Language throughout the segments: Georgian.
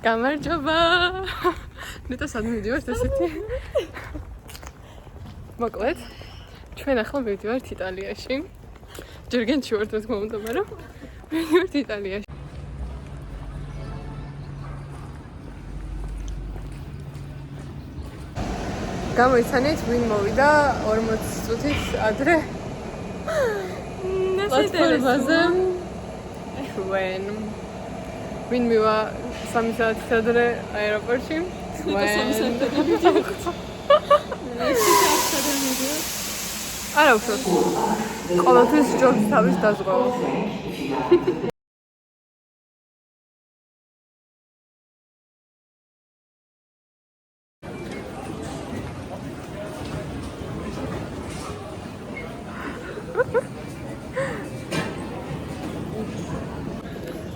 გამარჯობა. ნეტა სად მივიდივართ ესეთი? მოკლედ, ჩვენ ახლა მივიდივართ იტალიაში. ჯერ გენჩი ვართ, რა თქმა უნდა, მაგრამ მივიდივართ იტალიაში. გამოიცანეთ, ვინ მოვიდა 40 წუთით ადრე. პლატფორმაზე ჩვენ ვინ მივა 3 საათით ადრე აეროპორტში. არა უშოთ. ყოველთვის ჯობს თავის დაზღვევას.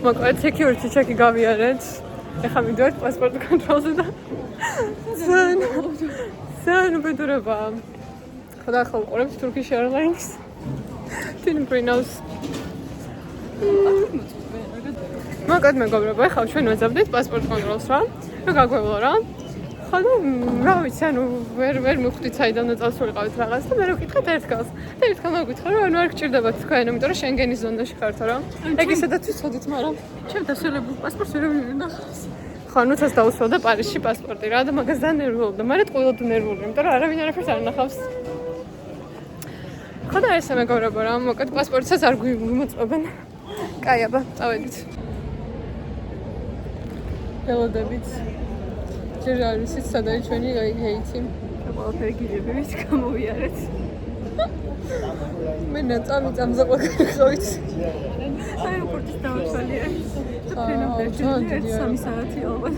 მოკლედ security check-ი გავიარეთ. ეხლა მივიდივართ პასპორტ კონტროლზე და ძალიან უბედურებაა. ხოდა ახლა ვყურებთ Turkish Airlines. თვითონ ბრინავს. მოკლედ მეგობრებო, ახლა ჩვენ ვეძებდით პასპორტ კონტროლს რა. რა გაგვევლო რა. ხოდა რა ვიცი, ანუ ვერ მივხვდით საიდანაც წავსულიყავით რაღაც და მე რა ვკითხეთ ერთ კაცს. და ერთ კაცმა ვკითხე რომ ანუ არ გჭირდებათ თქვენ, იმიტომ რომ შენგენის ზონაში ხართ რა. ეგ ისედაც ვიცოდით, მაგრამ ჩემ დასვენებულ პასპორტს ვერ მივინახავს. ხო, ნუ თავს დაუსვავდა პარიზში პასპორტი რა და მაგას ძალიან ნერვიულობდა. მაგრამ ყველად ნერვიული, იმიტომ რომ არავინ არაფერს არ ნახავს. ხოდა ესე მეგობრებო რა, მოკლედ პასპორტსაც არ გვიმოწმებენ. კაი, აბა, წავედით. ველოდებით. ჯერ არ ვიცით სად არის ჩვენი ჰეითი. ყველაფერი გიჟებივით გამოვიარეთ. მე ნაწამი წამზაყვაკარიყავით. აეროპორტის დავაშალია. და 3 საათი ალბათ.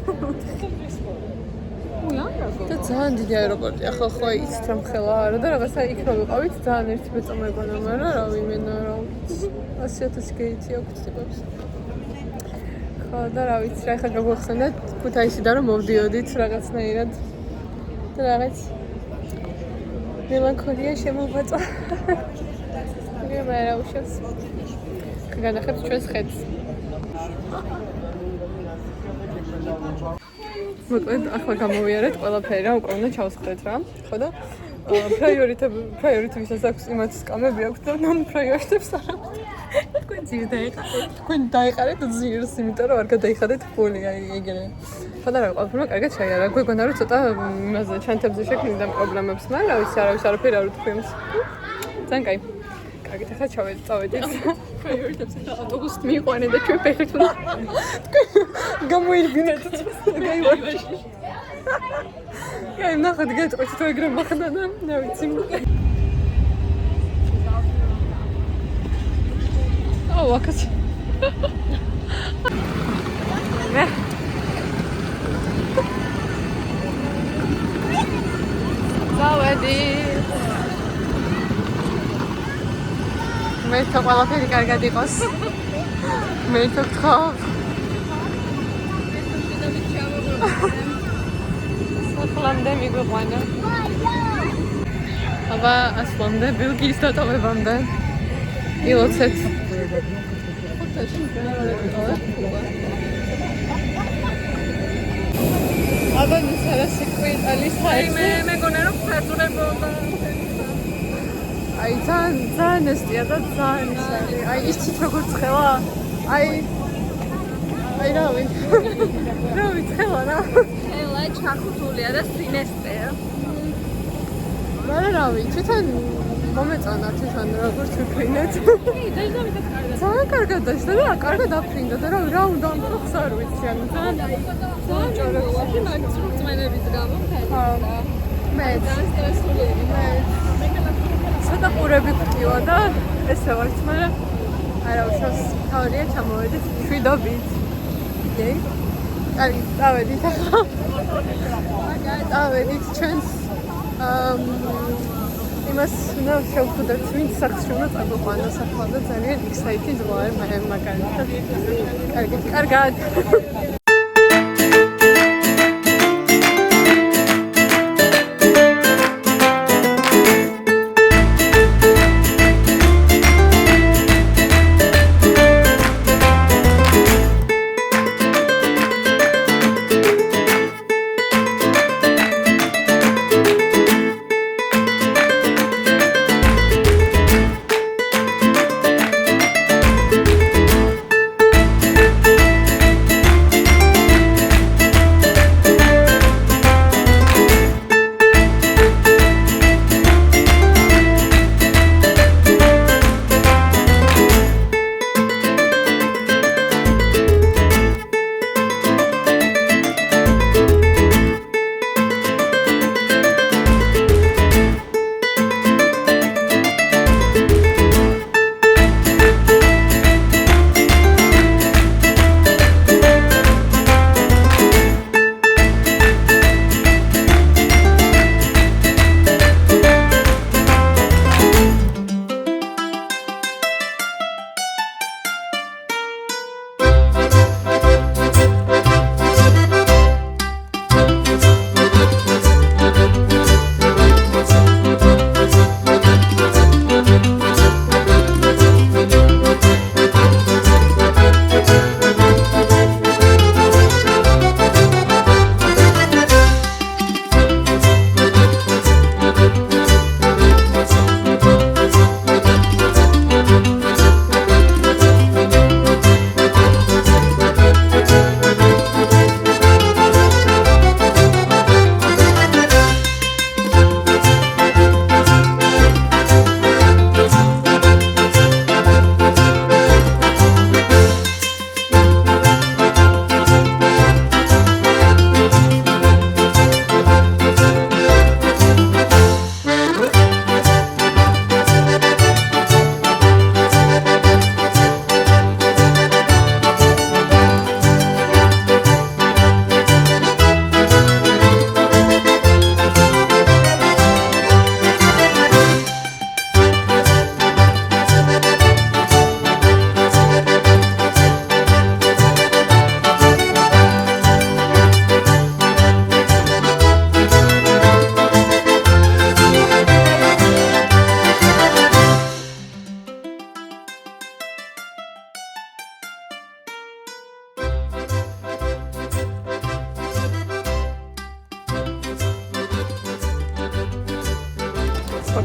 და ძალიან დიდი აეროპორტია, ხო იცით რომ ხელა არა და რაღაცა იქ რო ვიყავით ძალიან ერთი ბეწო მეგონა, მაგრამ რა ვიმენა რა 100,000 გეითი აქვს ტიპებს. ხო და რა ვიცი რა ხა გაგვახსენეთ ქუთაისიდან რომ მოვდიოდით რაღაცნაირად და რაღაც მელანქოლია შემოვაწვა. მე რა უშავს. განახებთ ჩვენს ხედს. მოკლედ ახლა გამოვიარეთ ყველაფერი რა, უკვე უნდა ჩავსხდეთ რა. ხო და პრაიორიტი ვისაც აქვს იმათ სკამები აქვს და non პრაიორიტებს არა. თქვენ ძირს დაიყარეთ. თქვენ დაიყარეთ ძირს, იმიტომ რომ არ გადაიხადეთ ფული, აი ეგრე. ხო და რა ყველაფერმა კარგად ჩაიარა. გვეგონა რომ ცოტა იმაზე ჩანთებზე შექმნიდა პრობლემებს, მაგრამ რა ვიცი, არავის არაფერი არ უთქვამს. ძალიან კაი. კარგით, ახლა წავედით. პრაიორიტებს და ავტობუსით მიიყვანეთ და ჩვენ ფეხით უნდა გამოირბინეთ. გაივარჯიშ. აი, ნახეთ გეტყვით თუ ეგრე მოხდა და რა ვიცი. აუ, აკაც. წავედით. მე თვითონ ყველაფერი კარგად იყოს. მე თვითონ სახლამდე მიგვიყვანა. აბა ასლამდე ბელგიის დატოვებამდე. ილოცეთ. აბა ნუსარასი კვიტალის ხაიზე. მეგონა რომ ფერწურებოდა. აი ძალიან ესტია და ძალიან ისარი. აი იცით როგორ ცხელა? აი რა ვიცხელა რა. ელა ჩახუთულია და სინესტეა. მაგრამ რა ვიცი, თვითონ მომეწონა თვითონ როგორც ვიფრინეთ. ძალიან კარგად დაიშვა და კარგად აფრინდა და რა უნდა ამბობს არ ვიცი, ანუ ძალიან ჭორებში მაგისტრულ წმენების გამო ხა. მე ძალიან სტრესულია. ცოტა ყურები გკივა და ესე ვარ, მაგრამ არა უშავს თავია ჩამოვედით შვიდობით. ოკეი. კარგი, წავედით ახლა. წავედით ჩვენს იმას უნდა შევხვდეთ, ვინც სახლში უნდა წაგვიყვანოს ახლა და ძალიან excited ვარ მე მაგალითად. კარგად.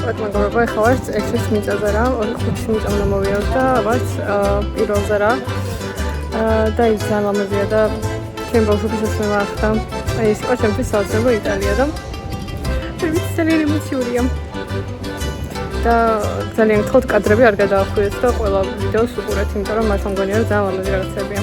მეგობრებო, ეხლა ვართ ერთ-ერთ მიწაზე რა, 5 მიწა უნდა მოვიაროთ და ვართ პირველზე რა. და ის ძალიან ლამაზია და ჩემ ბავშვობისას მე ვახდა. აი ეს იყო ჩემთვის საოცრება იტალია და ძალიან ემოციურია. და ძალიან გთხოვთ კადრები არ გადაახვიოთ და ყველა ვიდეოს უყურეთ, იმიტომ რომ მართლა მგონია რომ ძალიან ლამაზი რაღაცებია.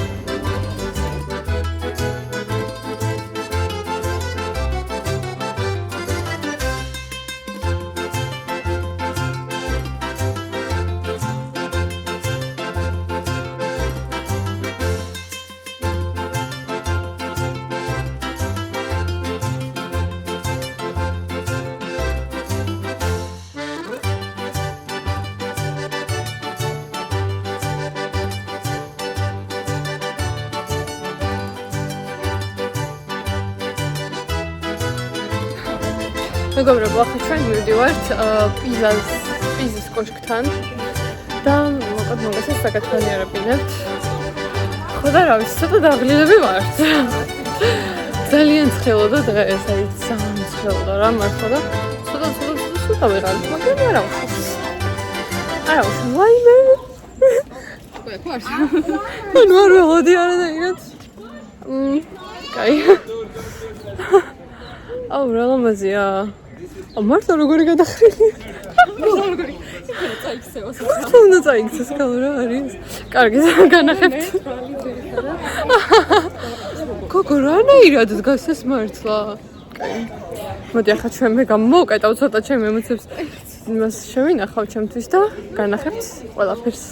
მეგობრებო, ახლა ჩვენ მივდივართ პიზის კოშკთან და მოკლედ მოგესალმებით საკათალიერებინებთ. ხო და რა ვიცი, ცოტა დაღლილები ვართ. ძალიან ცხელოდა დღეს, აი ძალიან ცხელოდა რა მართლა და ცოტა ვეღარით, მაგრამ არა უშავს. ვაიმე. ყავს. ნუ არ ველოდი არანაირად. კაი. აუ რა ლამაზია. მართლა როგორი გადახრილია? როგორი? იქნება წაიქცევას. უნდა წაიქცეს კამერა არის. კარგი, განახებთ. გოგო რანაირად დგას ეს მართლა? კაი. მოდი ახლა ჩვენ მე გამოვკეტავ ცოტა ჩემ ემოციებს. იმას შევინახავ ჩემთვის და განახებთ ყველაფერს.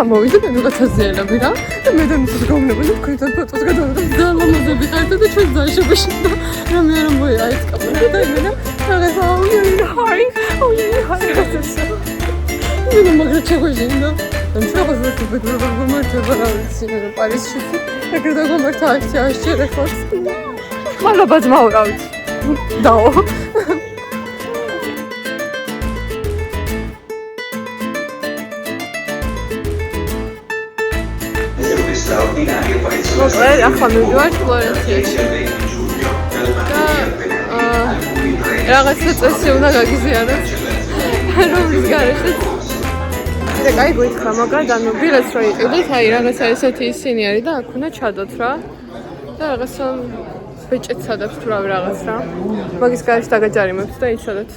მოვიდა და რაღაცაზიანები რა და მე და მისთვის გავუნება და თქვენთან ფოტოს გადავიღებ ძალიან ლამაზები ხართ და ჩვენ ძალიან შევეშინდა რა მე არ მოიაიც კაპიტა და იმენა რაღაცა აუიაი მე მაგრამ ჩაგვეშინდა და მშვენივრად ვეუბნები გამართება რა ვიცი მე პარიზში ეგრე და გამართა აქციაში რეხოს მალობა ძმაურავთ დაო მოკლედ, ახლა მივდივართ ფლორენციაში და რაღაცა წესი უნდა გაგიზიაროთ რომლის გარეშეც და კაი გვითხრა მაგალითად ანუ ბილეთს რო იყიდეთ აი რაღაცა ესეთი ისინი არის და აქ უნდა ჩადოთ რა და რაღაცა ბეჭედს სადებს თუ რაღაც რა მაგის გარეშე დაგაჯარიმებთ და იცოდეთ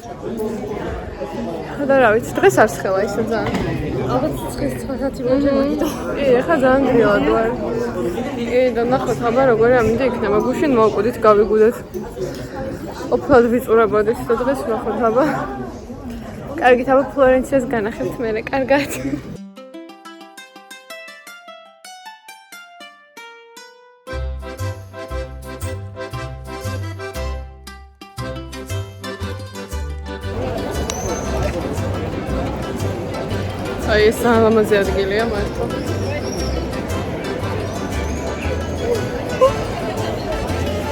და რა ვიცი დღეს არ სხელა ისე ძალიან ალბათ დღეს 9 საათი მომჭერდა. ეხლა ძალიან გრილად ვარ. და ნახოთ აბა როგორი ამინდა იქნება. გუშინ მოვკვდით, გავიგუდეთ. ოფლად ვიწურებოდით და დღეს ნახოთ აბა. კარგით აბა ფლორენციას განახებთ მერე, კარგად. აი ეს ძალიან ლამაზი ადგილია მართლა.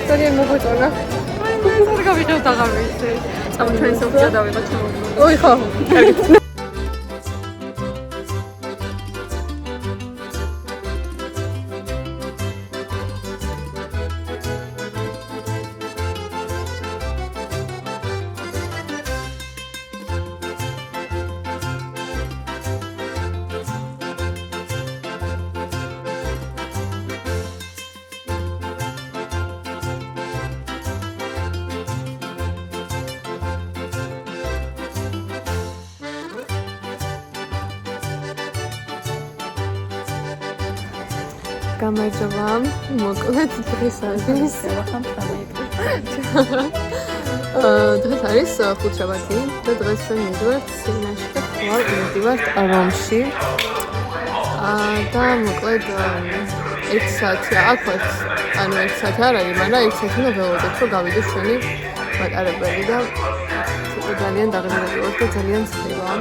ძალიან მოგვიწონა. არ გავიჭოთ აღარვიცი. წამო ჩვენ სოფია დავიღოთ ჩემო. ოი ხო. კარგი. გამარჯობა, მოკლედ დღეს არის დღეს არის 5 შაბათი და დღეს ჩვენ მივდივართ სინაში და ხვალ მივდივართ რომში და მოკლედ 1 საათი აქ ვართ, ანუ 1 საათი არ არის, მაგრამ 1 საათი უნდა ველოდოთ, რომ გავიდეთ ჩვენი მატარებელი და ძალიან დაღლილები ვართ და ძალიან ცხელა.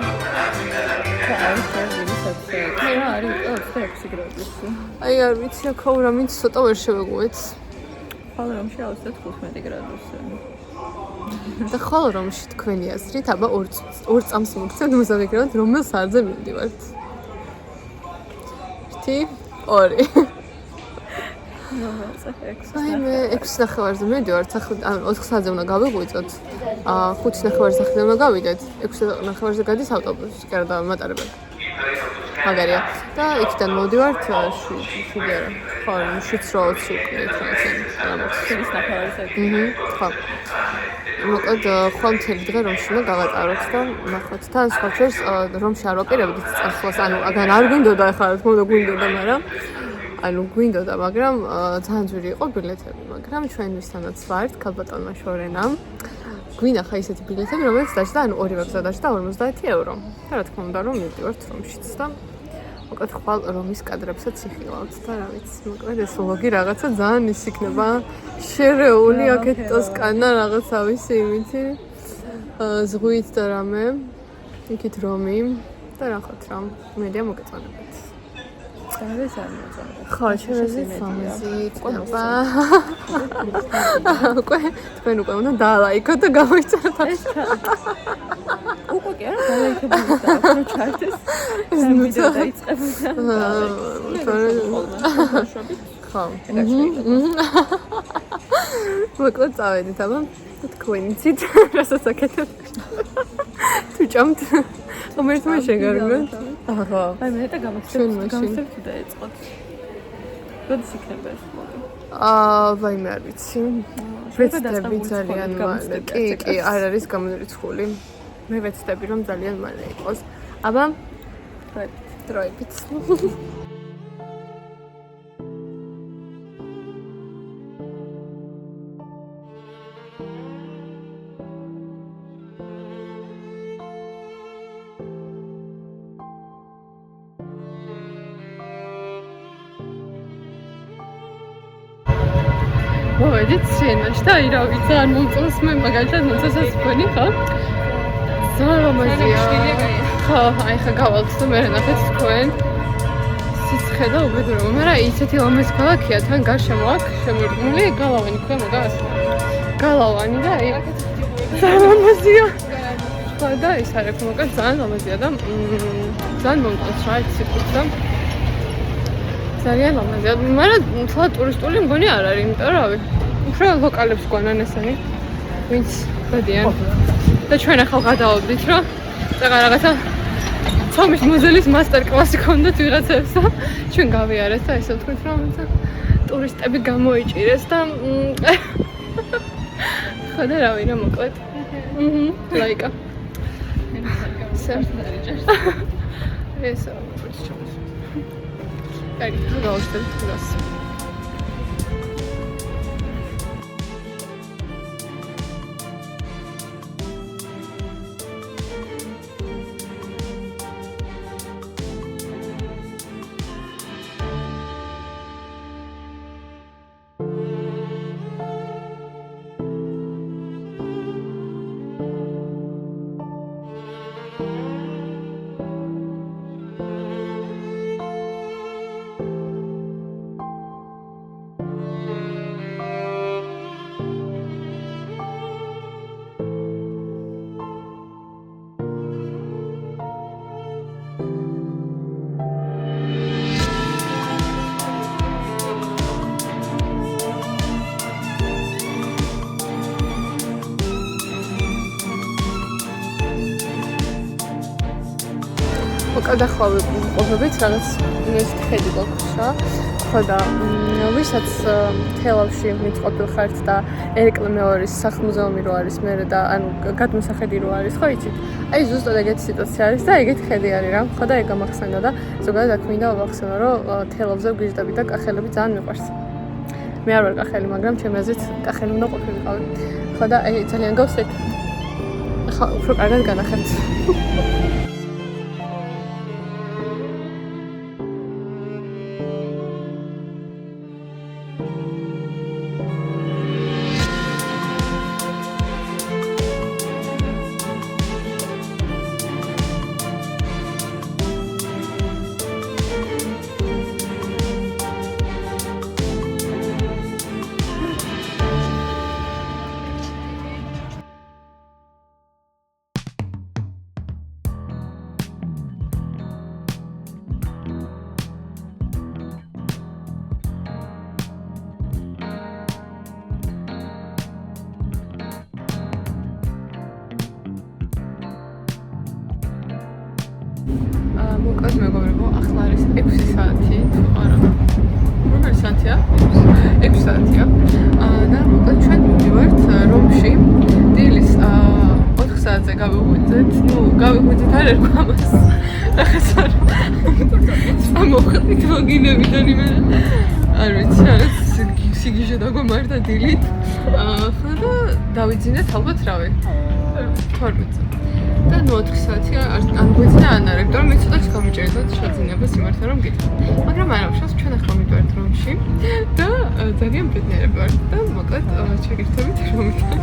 აი არ ვიცი აქ რამით ცოტა ვერ შევეგუეთ. ხოლო რომში 25 გრადუსი. და ხოლო რომში თქვენი აზრით აბა 2 წამს მოგცემთ მოსამეგრელად რომელ საათზე მივდივართ? 1 2 აი მე 6:30-ზე მივდივართ, ანუ 4 საათზე უნდა გავიღვიძოთ. 5:30-ზე სახლიდან უნდა გავიდეთ. 6:30-ზე გადის ავტობუსი, კი არა და მატარებელი. მაგარია. და იქიდან მოვდივართ 7 არა. ხო, 7:20 უკვე იქნება. ხო. მოკლედ ხვალ მთელი დღე რომში უნდა გავატაროთ და ნახოთ. თან სხვა შეს რომში არ ვაპირებდით წასვლას, ანუ აგან არ გვინდოდა ახლა რა თქმა უნდა გვინდოდა, მაგრამ ანუ გვინდოდა, მაგრამ ძალიან ძვირი იყო ბილეთები, მაგრამ ჩვენ ვისთანაც ვართ ქალბატონმა შორენამ. გვინახა ისეთი ბილეთები, რომელიც დაჭდა, ანუ ორივე გზა დაჭდა 50 ეურო. და რა თქმა უნდა, რომ მივდივართ რომშიც და მოკლედ ხვალ რომის კადრებსაც იხილავთ და რა ვიცი, მოკლედ ეს ვლოგი რაღაცა ძალიან ის იქნება შერეული აქეთ ტოსკანა რაღაცა ვიცი, იმითი ზღვით და რამე, იქით რომი და რაღაც რა, მედია მოგეწონებათ. ხო, შეიძლება სამეზიკება. უკვე თქვენ უკვე უნდა დაალაიქოთ და გამოიწეროთ. უკვე კი არა დაალაიქებული და უფრო ჩართეს. ვიდეო დაიწყებოდა. ხო. მოკლედ წავედით, აბა თქვენი ცით რასაც აკეთებთ. თუ ჭამთ მომერთმა შეგარგოთ. ახლა. აი მე და გამოსცემთ და ეწყოთ. როდის იქნება ეს ვლოგი? ვაიმე არ ვიცი. ვეცდები ძალიან მალე. კი, არ არის გამორიცხული. მე ვეცდები რომ ძალიან მალე იყოს. აბა დროებით. მოვედით სცენაში და აი რა ვიცი არ მომწონს მე მაგალითად მოწესած თქვენი ხო? ძალიან ლამაზია. ხო, აი ხა გავალთ და მე ნახეთ თქვენ. სიცხე და უბედურება, მაგრამ ისეთი ლამაზი ქალაქია, თან გარშემო აქ შემოდგმული გალავანი ქვემო გას. გალავანი და აი ძალიან ლამაზია. ხო და ის არის მოკლედ ძალიან ლამაზია და ძალიან მომწონს რა ეს სიცხე და ძალიან ლამაზია, მაგრამ თლა ტურისტული მგონი არ არის, იმიტომ რომ უფრო ლოკალებს გვანან ესენი, ვინც დადიან. და ჩვენ ახლა გადავობდით, რომ რაღაცა ცომის მოზელის მასტერ კლასი ქონდათ ვიღაცებს და ჩვენ გავიარეთ და ესე ვთქვით, რომ ტურისტები გამოიჭირეს და ხო და რა ვინა მოკლედ. ლაიკა. ესა პროცესი ჩამოს. აი, გავუსწრებთ გას. გადახვავე ყოფებით რაღაც ეს ხედი გვაქვს რა. ხო და ვისაც თელავში მიწყობილ ხართ და ერეკლე მეორის სახლ-მუზეუმი რო არის მერე და ანუ გადმოსახედი რო არის, ხო იცით? აი ზუსტად ეგეთი სიტუაცია არის და ეგეთი ხედი არის რა. ხო და ეგ გამახსენდა და ზოგადად აქ მინდა ვახსენო, რომ თელავზე ვგიჟდები და კახელები ძალიან მიყვარს. მე არ ვარ კახელი, მაგრამ ჩემი აზრით კახელი უნდა ყოფილიყავი. ხო და აი ძალიან გავს ეგ. ახლა უფრო კარგად განახებთ. მოკლედ მეგობრებო, ახლა არის 6 საათი, თუ არა. Რომელი საათია? 6 საათია. და მოკლედ ჩვენ მივდივართ რომში. დილის 4 საათზე გავიღვიძეთ. ნუ გავიღვიძეთ არ ერქვა ამას. რაღაცა ამოხდით მოგინებიდან იმენა. არ ვიცი, არის სიგიჟე დაგვემართა დილით. ახლა და დავიძინეთ ალბათ რავი. 12-ზე. და 4 საათია არ გვეძინა ანა რექტორმა მიცოდაც გამიჭირდა შეძინება სიმართლე რომ გითხრათ. მაგრამ არა უშავს ჩვენ ახლა მივდივართ რომში და ძალიან ბედნიერები ვართ და მოკლედ შეგერთებით რომიდან.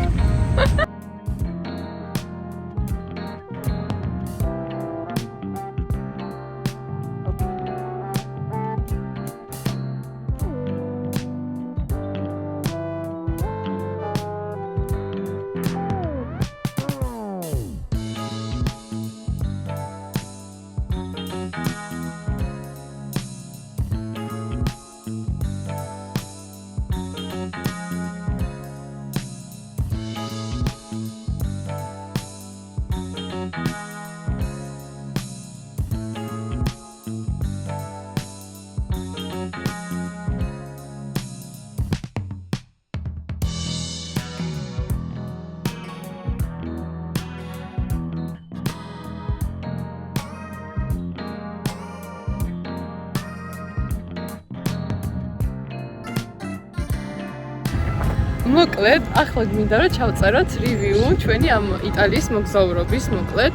მოკლედ, ახლა გმინდა რომ ჩავწეროთ რივიუ ჩვენი ამ იტალიის მოგზაურობის მოკლედ.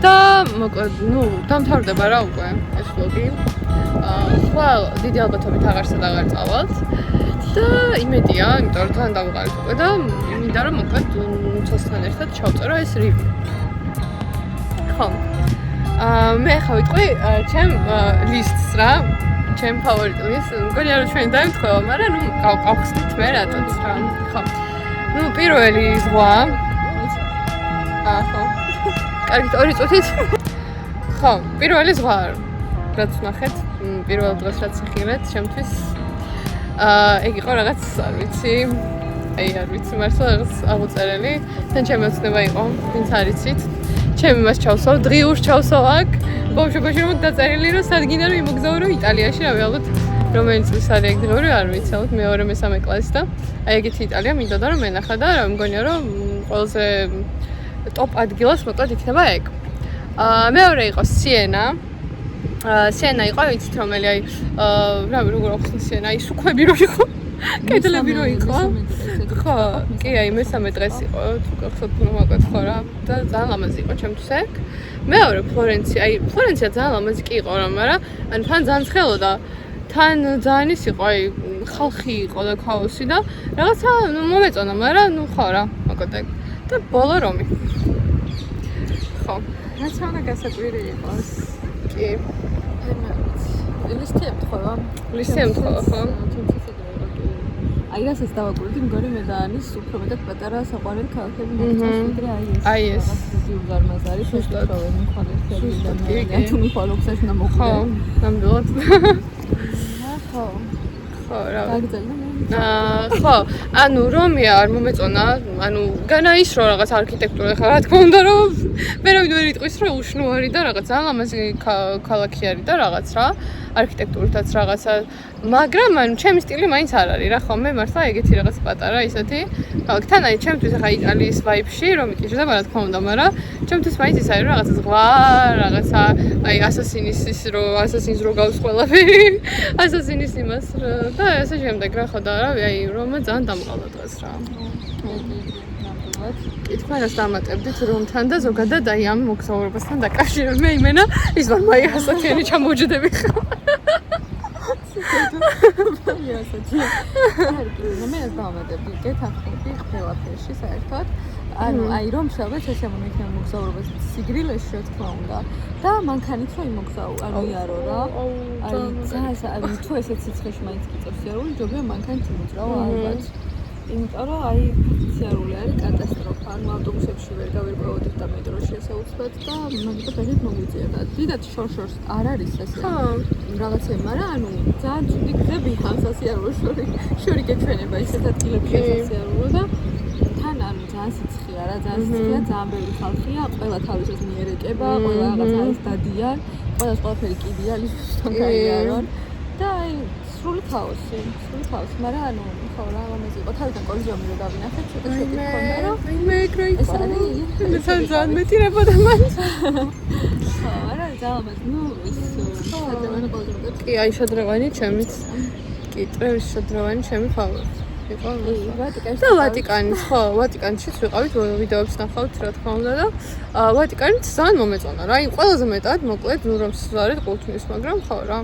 და მოკლედ, ნუ დამთავრდება რა უკვე ეს ვლოგი. ხვალ დიდი ალბათობით აღარსა და აღარ წავალთ. და იმედია, იმიტომ რომ თან დავყარეთ უკვე და მინდა რომ მოკლედ მუცოსთან ერთად ჩავწერო ეს რივიუ. ხო. მე ხა ვიტყვი ჩემ ლისტს რა. ჩემ ფავორიტ ლისტს, მგონია რომ ჩვენ დაემთხვევა, მაგრამ ნუ გავხსნით მე რატოც რა. ხო. ნუ პირველი ზღვა. ხო. კარგით 2 წუთით. ხო, პირველი ზღვა. რაც ვნახეთ, პირველ დღეს რაც იხილეთ ჩემთვის. ეგ იყო რაღაც, არ ვიცი. არ ვიცი, მართლა რაღაც აღუწერელი. თან ჩემი ოცნება იყო, ვინც არიცით. ჩემი მას ჩავსვავ, დღიურს ჩავსვავ აქ. ბავშვობაში რომ დაწერილი რომ სადგინა რომ იმოგზაურო იტალიაში, რავი ალბათ რომელი წლის არის ეგ დღიური, არ ვიცი, ალბათ მე-2-3 კლასი და აი ეგეთი იტალია მინდოდა რომ მენახა და რა მგონია რომ ყველაზე ტოპ ადგილას მოკლედ იქნება ეგ. მეორე იყო სიენა. სიენა იყო, ვიცით რომელი აი რავი როგორ ახსნა სიენა, აი სუქვები რო იყო. კედლები რო იყო. ხო, კი, აი მესამე დღეს იყო, თუ გახსოვთ მოკლედ ხო რა და ძალიან ლამაზი იყო ჩემთვის ეგ. მეორე ფლორენცია, აი ფლორენცია ძალიან ლამაზი კი იყო რა, მაგრამ ანუ თან ძალიან ცხელოდა. თან ძალიან ის იყო, აი ხალხი იყო და ქაოსი და რაღაცა ნუ მომეწონა, მაგრამ ნუ ხო რა, მოკლედ ეგ. და ბოლო რომი. ხო. რაც უნდა გასაკვირი იყოს. კი. ლისტი ემთხვევა. ლისტი ემთხვევა, ხო? აი რასაც დავაკვირდი, მგონი მე და ანის უფრო მეტად პატარა საყვარელი ქალაქები მოგწონს, ვიდრე აი ეს. რაღაცა უზარმაზ არის, შეშტოვენ მხოლოდ თუ მიხვალობს ეს ნამოხდა. ხო, ნამდვილად. ხო. ხო, რა. დაგძელდა. ხო, ანუ რომია არ მომეწონა, ანუ განა ის რომ რაღაც არქიტექტურა ხა რა თქმა უნდა რომ მე რა ვიდეო იტყვის რომ უშნოარი და რაღაც ძალიან ლამაზი ქალაქი არის და რაღაც რა არქიტექტურითაც რაღაცა, მაგრამ ანუ ჩემი სტილი მაინც არ არის რა, ხო მე მართლა ეგეთი რაღაც პატარა ისეთი ქალაქთან არის ჩემთვის ხა იტალიის ვაიბში რომ მიკიჭდება რა თქმა უნდა, მაგრამ ჩემთვის მაინც ის არის რომ რაღაცა ზღვა, რაღაცა აი ასასინის ის რომ ასასინს რო გავს ყველაფერი, ასასინის იმას და ესე შემდეგ რა ხო და რავი აი რომა ძალიან დამყავდა დღეს რა. კითხვას დამატებდით რომთან და ზოგადად აი ამ მოგზაურობასთან დაკავშირებით მე იმენა ის ვარ მაი ასათიანი ჩამოჯდები ხარ. მაი ასათიანი. მე ეს დამატებდი გეთახმები ყველაფერში საერთოდ. ანუ აი რომ შევეთ ესე მომიქნა მოგზაურობას სიგრილეში რა თქმა უნდა და მანქანით რომ იმოგზაო ანუ იარო რა. აი ძალიან თუ ესეც სიცხეში მაინც გიწევს იარული ჯობია მანქანით იმოძრავ ალბათ. იმიტომ რომ აი ფიქსირებული არის კატასტროფა. ანუ ავტობუსებში ვერ გავირკვევოდით და მეტროში ესე უცბად და მაგიტო ბედით მოგვიწია და დიდად შორს არ არის ესე. ხო. რაღაცები, მაგრამ ანუ ძალიან ცუდი გზები ამ სასიარულო შორი გეჩვენება ისეთ ადგილებში სასიარულო და თან ანუ ძალიან სიცხეა რა, ძალიან სიცხეა, ძალიან ბევრი ხალხია, ყველა თავისას მიერეკება, ყველა რაღაც არის დადიან ყველაფერი კი იალისთან გაიარო და აი სრული ქაოსი, მაგრამ ხო რა ამაზე იყო თავიდან კოლეჯში რომ დავინახე ცოტა მქონდა რომ მე ეგრე ეს არის მე ძალიან მეტირებოდა მან ხო არა ძალამაც ნუ ის საერთოდ კოლეჯში კი აი შადრევანი ჩემიც კი ტრევის შადრევანი ჩემი ფავორიტი იყო და ვატიკანის ხო ვატიკანშიც ვიყავით ვიდეოებს ნახავთ რა თქმა უნდა და ვატიკანიც ძალიან მომეწონა რა აი ყველაზე მეტად მოკლედ ნუ რომ სვარეთ ყოველთვის მაგრამ ხო რა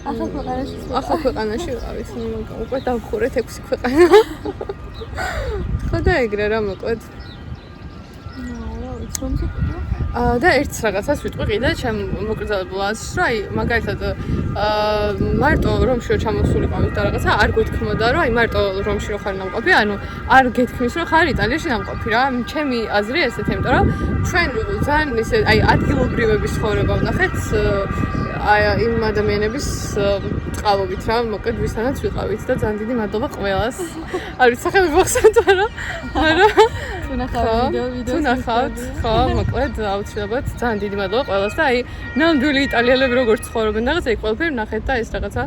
ახალ ქვეყანაში ვიყავით უკვე დავხურეთ 6 ქვეყანა ხო და ეგრე რა მოკლედ და ერთ რაღაცას ვიტყვი კიდე ჩემ მოკრძალებულ აზრს რა აი მაგალითად მარტო რომში რო ჩამოსულიყავით და რაღაცა არ გეთქმოდა რომ აი მარტო რომში რო ხარ ნამყოფი ანუ არ გეთქმის რომ ხარ იტალიაში ნამყოფი რა ჩემი აზრი ესეთი იმიტომ რომ ჩვენ ძალიან ისე აი ადგილობრივების ცხოვრება ვნახეთ აი იმ ადამიანების წყალობით რა მოკლედ ვისთანაც ვიყავით და ძალიან დიდი მადლობა ყველას არ ვიცი სახელები მოხსენთ მაგრამ თუ ნახავთ ხო მოკლედ აუცილებლად ძალიან დიდი მადლობა ყველას და აი ნამდვილი იტალიელები როგორ ცხოვრობენ რაღაცა იქ ყველაფერი ვნახეთ და ეს რაღაცა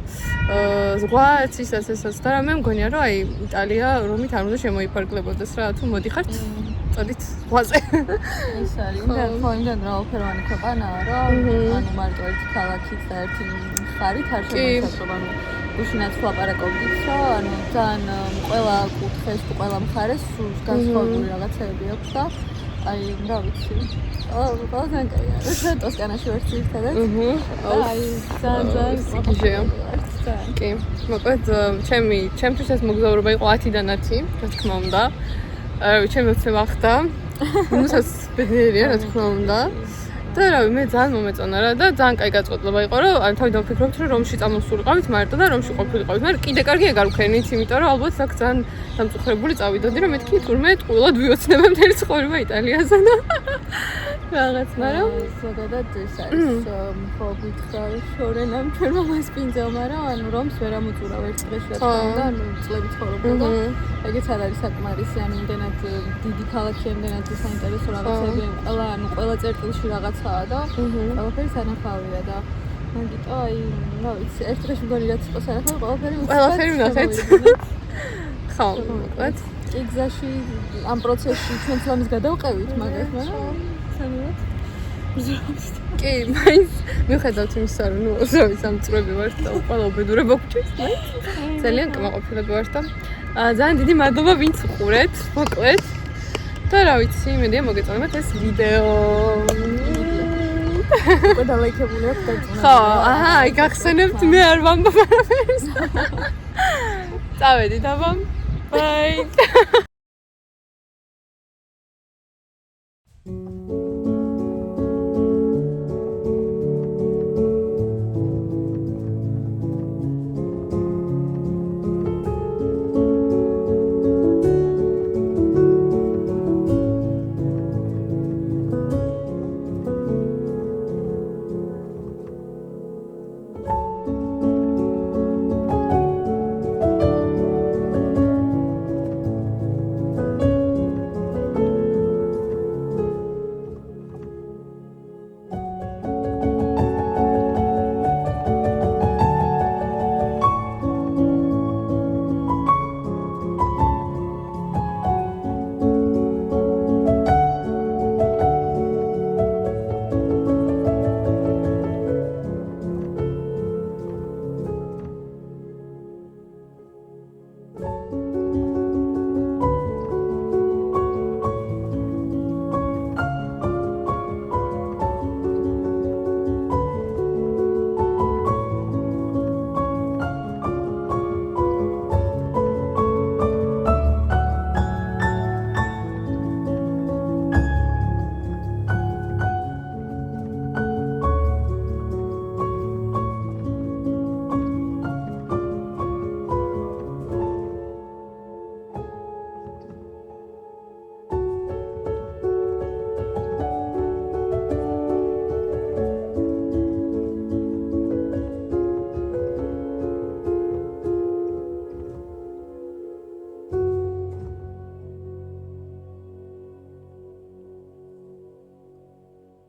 ზღვაც ისესაც და მე მგონია რომ აი იტალია რომით არ უნდა შემოიფარგლებოდეს რა თუ მოდიხართ წოდით ზღვაზე ეს არის და ხო იმდენ რაოფეროვანი ქვეყანაა რომ ანუ მარტო ერთი ქალაქით და ერთი მხარით არ შემოიფარგლება ანუ უშინაც ვლაპარაკობდით რომ ანუ ძალიან ყველა კუთხეს თუ ყველა მხარეს განსხვავებული რაღაცები აქვს და აი რა ვიცი ძალიან კაია ეს ტოსკანაში ვარ ერთადად აი ძალიან კი მოკლედ ჩემთვის ეს მოგზაურობა იყო 10-დან 10 რა თქმა უნდა აი ჩემი ოცნება ხდა ნუსაც ბედნიერია რა თქმა უნდა და რავი მე ძალიან მომეწონა რა და ძალიან კაი გაწყვეტილება იყო რომ ან თავიდან ვფიქრობთ რომ რომში წამოსულიყავით მარტო და რომში ყოფილიყავით მაგრამ კიდე კარგი ეგ არ ვქენით იმიტომ რომ ალბათ აქ ძალიან დამწუხრებული წავიდოდი რომ მეთქი თურმე ტყუილად ვიოცნება მთელი ცხოვრება იტალიაზე და რაღაც მაგრამ ზოგადად ეს არის ხო გითხარი შორენამ ჩვენმა მასპინძელმა რომ ანუ რომს ვერ ამოწურავ ერთ დღეში რა თქმა უნდა ანუ წლები ცხოვრობდა და ეგეც არ არის საკმარისი ანუ იმდენად დიდი ქალაქი იმდენად საინტერესო რაღაცები ყველა ანუ ყველა წერტილში რაღაცაა და ყველაფერი სანახავია და მაგიტო აი რა ვიცი ერთ დღეში მგონი რაც იყო სანახავი ყველაფერი ვნახეთ ხო მოკლედ კი გზაში ამ პროცესში ჩვენ სლამის გადავყევით მაგას მაგრამ სამივეთ კი მაინც მიუხედავად იმისა რომ ნუ ოსავი სამწრები ვარ და ყველა უბედურება გვჭირს მაინც ძალიან კმაყოფილება ვარ და ძალიან დიდი მადლობა ვინც უყურეთ მოკლედ და რა ვიცი იმედია მოგეწონებათ ეს ვიდეო უკვე დალაიქებული აქვს და ხო აჰა აი გახსენებთ მე არ ვამბობ არაფერს წავედით აბა ბაი